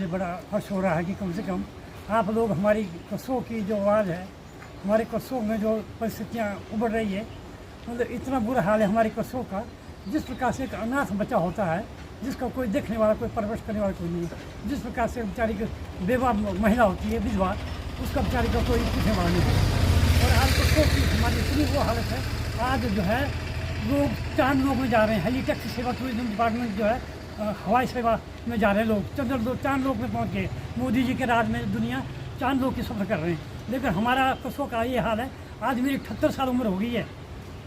मुझे बड़ा हर्ष हो रहा है कि कम से कम आप लोग हमारी कसों की जो आवाज़ है, हमारे कसों में जो परिस्थितियाँ उभर रही है, मतलब इतना बुरा हाल है हमारी कसों का। जिस प्रकार से एक अनाथ बच्चा होता है, जिसका कोई देखने वाला, कोई परवरिश करने वाला कोई नहीं है, जिस प्रकार से बेचारी की बेवा महिला होती है, विधवा, उसका बेचारी का कोई पूछने वाला नहीं है। और आज कसों की हमारी इतनी वो हालत है, आज जो है लोग चांद लोग में जा रहे हैं। हेली टैक्सी सेवा, टूरिज्म डिपार्टमेंट जो है हवाई सेवा में जा रहे हैं लोग, चांद लोग में पहुंच गए। मोदी जी के राज में दुनिया चांद लोग की सफ़र कर रहे हैं। लेकिन हमारा कसों का ये हाल है। आज मेरी 78 साल उम्र हो गई है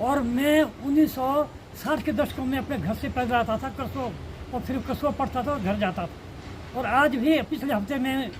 और मैं 1960 के दशकों में अपने घर से पैदल आता था कसों, और फिर कसों पढ़ता था और घर जाता था। और आज भी पिछले हफ्ते में,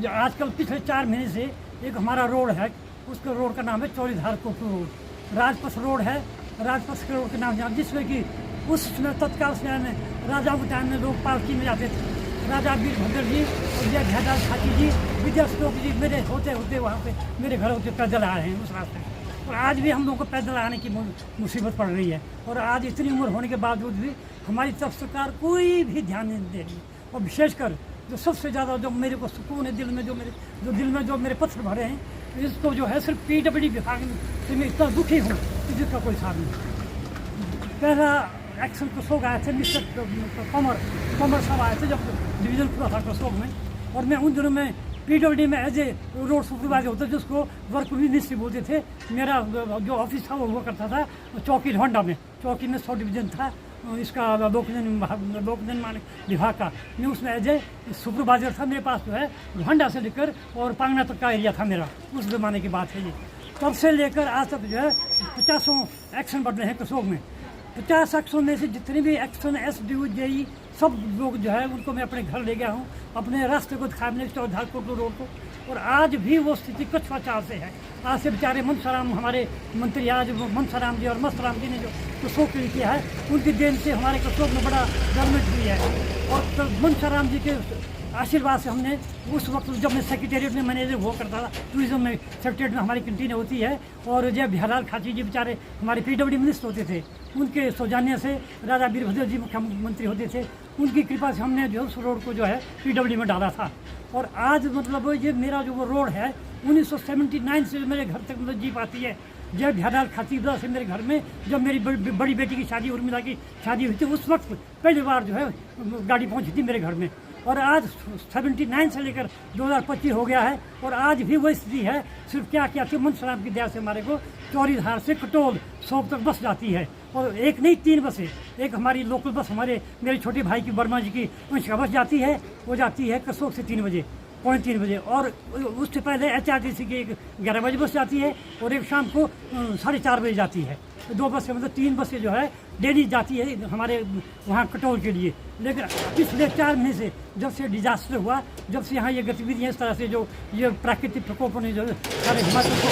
आजकल पिछले 4 महीने से एक हमारा रोड है, उसका रोड का नाम है चौरीधार कोटू रोड। राजपथ रोड है, राजपथ रोड के नाम से, जिसमें कि उस समय तत्काल समय में राजाओं के टाइम में लोग पालकी में जाते थे। राजा वीरभद्र जी और जय भैदाल खाची जी, विजय श्लोक जी मेरे होते होते वहाँ पे मेरे घर होते पैदल आए हैं उस रास्ते से। और आज भी हम लोगों को पैदल आने की मुसीबत पड़ रही है। और आज इतनी उम्र होने के बावजूद भी हमारी तरफ सरकार कोई भी ध्यान नहीं दे रही। और विशेषकर जो सबसे ज़्यादा जो मेरे को सुकून है दिल में, जो मेरे पत्थर भरे हैं, इसको जो है सिर्फ PWD विभाग से मैं इतना दुखी हूँ कि जिसका कोई साथ नहीं। पहला एक्शन कसोग आए थे, मिस्टर कमर साहब आए थे जब डिवीज़न खुला था कसोग में। और मैं उन दिनों में PWD में एज ए रोड सुपरवाइजर होता, जिसको वर्क मिनिस्ट्री बोलते थे। मेरा जो ऑफिस था वो हुआ करता था चौकी होंडा में, चौकी में 100 डिवीज़न था इसका लोक निर्माण विभाग का। मैं उसमें एज ए सुपरवाइजर था। मेरे पास जो है होंडा से लेकर और पांगना तक का एरिया था मेरा, उस ज़माने की बात है ये। तब से लेकर आज तक जो है 50 एक्शन बढ़ रहे हैं कसोग में। 50 एक्शन में से जितने भी एक्शन SDU JE सब लोग जो है उनको मैं अपने घर ले गया हूँ, अपने रास्ते को दिखाया मैंने चौधार कोटू रोड को। और आज भी वो स्थिति कछुआ चाल से है। आज से बेचारे मनसाराम, हमारे मंत्री आज मनसाराम जी और मस्तराम जी ने जो कसोग के लिए किया है, उनकी देन से हमारे कसोग में बड़ा डेवलपमेंट हुई है। और मनसाराम जी के आशीर्वाद से हमने उस वक्त जब मैं सेक्रेटेरिएट में मैनेजर हुआ करता था, टूरिज्म में सेक्रेटेरिएट में हमारी कैंटीन होती है। और जब भैयालाल खाची जी बेचारे हमारे PWD मिनिस्टर होते थे, उनके सौजन्य से राजा वीरभद्र जी मुख्यमंत्री होते थे, उनकी कृपा से हमने जो उस रोड को जो है PWD में डाला था। और आज मतलब ये मेरा जो वो रोड है 1979 से मेरे घर तक मतलब जीप आती है। जब भैयालाल खाची से मेरे घर में जब मेरी बड़ी बेटी की शादी, उर्मिला की शादी हुई थी, उस वक्त पहली बार जो है गाड़ी पहुँची थी मेरे घर में। और आज 79 से लेकर 2025 हो गया है और आज भी वही स्थिति है। सिर्फ क्या किया कि मनसाराम की दया से हमारे को चौरीधार से कटोल सौंप तक बस जाती है। और एक नहीं 3 बसें, एक हमारी लोकल बस मेरे छोटे भाई की वर्मा जी की उनका बस जाती है, वो जाती है कसोग से 3 बजे, पौने 3 बजे। और उससे पहले HRTC की एक 11 बजे बस जाती है और एक शाम को 4:30 बजे जाती है। 2 बसें मतलब 3 बसें जो है डेली जाती है हमारे वहाँ कटोल के लिए। लेकिन पिछले 4 महीने से जब से डिजास्टर हुआ, जब से यहाँ ये गतिविधियाँ इस तरह से जो ये प्राकृतिक प्रकोपों ने जो सारे हिमाचल को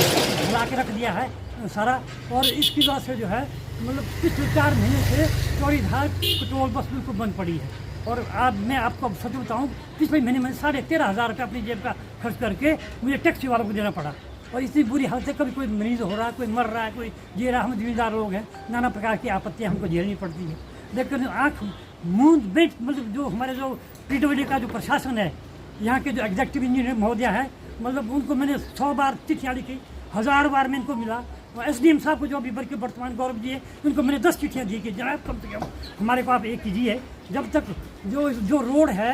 हिला के रख दिया है सारा, और इसकी वजह से जो है मतलब पिछले 4 महीने से चौरीधार कटोल बस बिल्कुल बंद पड़ी है। और अब मैं आपको सच बताऊँ, पिछले महीने में 13,500 रुपये अपनी जेब का खर्च करके मुझे टैक्सी वालों को देना पड़ा। और इतनी बुरी हालत है, कभी कोई मरीज हो रहा है, कोई मर रहा है, कोई जी रहा। हम जिम्मेदार लोग हैं, नाना प्रकार की आपत्तियाँ हमको झेलनी पड़ती है। लेकिन आँख मुँह बेट मतलब जो हमारे जो PWD का जो प्रशासन है, यहाँ के जो एग्जीक्यूटिव इंजीनियर महोदय है, मतलब उनको मैंने 100 बार चिट्ठियाँ लिखी, 1000 बार मैं इनको मिला। और SDM साहब को जो अभी बल्कि वर्तमान गौरव जी है, उनको मैंने 10 चिट्ठियाँ दी कि जनाब कम से कम हमारे को आप एक कीजिए। जब तक जो रोड है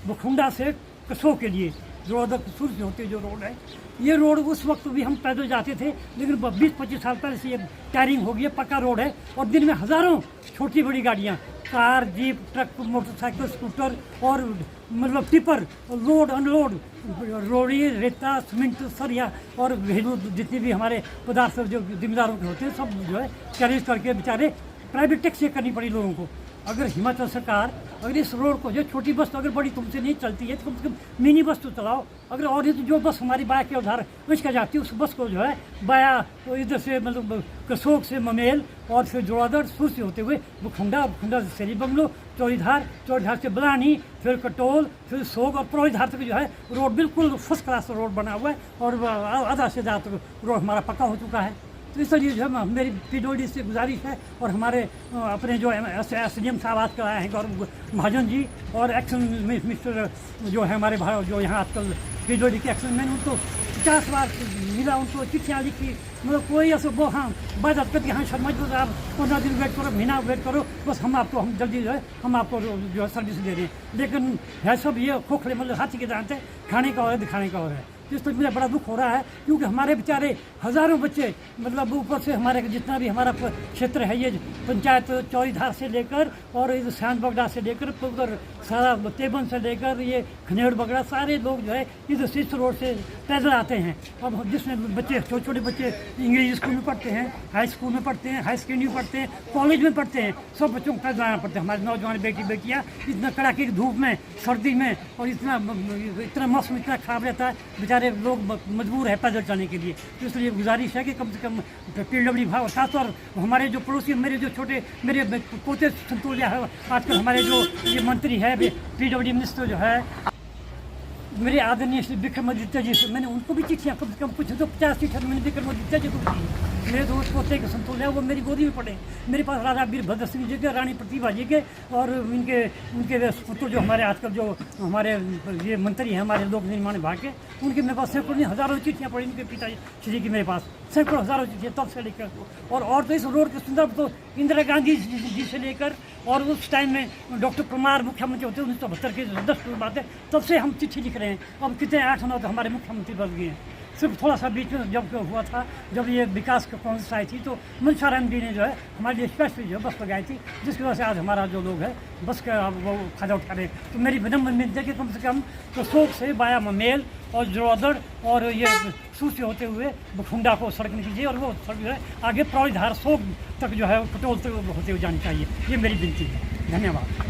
वो खुंडा से कसोग के लिए जो अदर कसूर से होते जो रोड है, ये रोड उस वक्त भी हम पैदल जाते थे, लेकिन 20-25 साल पहले से ये टायरिंग हो गई है, पक्का रोड है। और दिन में हज़ारों छोटी बड़ी गाड़ियाँ, car, jeep, truck, motorcycle, scooter और मतलब टिपर लोड अनलोड, रोड़ी, रेता, सीमेंट, सरिया और घरेलू जितने भी हमारे पदार्थ जो जिम्मेदारों के होते हैं सब जो है कैरेज करके बेचारे प्राइवेट टैक्सी करनी पड़ी लोगों को। अगर हिमाचल सरकार अगर इस रोड को जो छोटी बस तो अगर बड़ी तुमसे नहीं चलती है तो कम से कम मिनी बस तो चलाओ। अगर और तो जो बस हमारी बाया के उधार उसका जाती है, उस बस को जो है बाया तो इधर से मतलब कसोग से ममेल और फिर जोड़ादड़ सुर से होते हुए वो खुंडा से सेरी बंगलो, चौड़ीधार से बलानी, फिर कटोल, फिर सोग और पुरोहितधार तक जो है रोड बिल्कुल फर्स्ट क्लास रोड बना हुआ है। और आधा से ज़्यादा रोड हमारा पक्का हो चुका है। तो इसलिए जो है मेरी PWD से गुजारिश है, और हमारे अपने जो SDM साहब आज आए हैं गौरव महाजन जी, और एक्शन मिनिस्टर जो है हमारे जो यहाँ आजकल PWD के एक्शन मैंने उनको 50 बार मिला, उनको चिट्ठियाँ लिखी, मतलब कोई ऐसे वो हाँ बात करके हाँ शर्मा जी आप 15 दिन वेट करो, महीना वेट करो, बस हम जल्दी जो है हम आपको जो है सर्विस दे रहे हैं। लेकिन है सब ये खोखले मतलब हाथी के दांत है, खाने का और है दिखाने का और है। जिस पर मुझे बड़ा दुख हो रहा है, क्योंकि हमारे बेचारे हज़ारों बच्चे मतलब ऊपर से हमारे जितना भी हमारा क्षेत्र है, ये पंचायत चौरीधार से लेकर और इधर शांत बगड़ा से लेकर उधर सारा तेबन से लेकर ये खनेड़ बगड़ा, सारे लोग जो है इधर सिस्टर रोड से पैदल आते हैं। अब जिसमें बच्चे छोटे छोटे बच्चे इंग्लिश स्कूल में पढ़ते हैं, हाई स्कूल में पढ़ते हैं, हाई सेकेंडरी में पढ़ते हैं, कॉलेज में पढ़ते हैं, सब बच्चों को पैदल आना पड़ता है। हमारे नौजवान बेटियाँ इतना कड़ाके की धूप में, सर्दी में, और इतना मौसम इतना खराब रहता है, बेचारे लोग मजबूर है पैदल चलने के लिए। तो इसलिए गुजारिश है कि कम से कम PWD विभाग, खासतौर हमारे जो पड़ोसी मेरे जो छोटे मेरे पोते संतोलिया है, आजकल हमारे जो ये मंत्री है PWD मिनिस्टर जो है मेरे आदरणीय श्री विक्रमादित्य जी से, मैंने उनको भी चिट्ठियाँ कम से कम कुछ तो 50 चिट्ठियाँ मैंने विक्रमादित्य जी को दी। मेरे दोस्त पोते के संतोल है वो मेरी गोदी में पड़े। मेरे पास राजा वीरभद्र सिंह जी के, रानी प्रतिभा जी के, और उनके पुत्र जो हमारे आजकल जो हमारे ये मंत्री हैं हमारे लोक निर्माण विभाग के, उनके मेरे पास सैकड़ों हज़ारों चिट्ठियाँ पड़ी। उनके पिताजी श्री की मेरे पास सैकड़ों हज़ारों चिट्ठियाँ तब से लेकर, और तो इस रोड के सुंदर तो इंदिरा गांधी जी से लेकर, और उस टाइम में डॉक्टर परमार मुख्यमंत्री होते 1972 के 10 की बात है, तब से हम चिट्ठी लिख रहे हैं। अब कितने 8-9 तो हमारे मुख्यमंत्री बन गए हैं। सिर्फ थोड़ा सा बीच में जब हुआ था, जब ये विकास का कांग्रेस आई थी, तो मनसाराम जी ने जो है हमारे लिए स्पेशली जो बस लगाई थी, जिसकी वजह से आज हमारा जो लोग है बस का वो फायदा उठा रहे हैं। तो मेरी विनम्र विनती है कि कम से कम कसोक से बाया ममेल और जोड़दड़ और ये सूची होते हुए बखुंडा को सड़क में कीजिए, और वो सड़क जो है आगे प्रौढ़धार सोक तक जो है पटोल तक होते हुए जानी चाहिए। ये मेरी विनती है। धन्यवाद।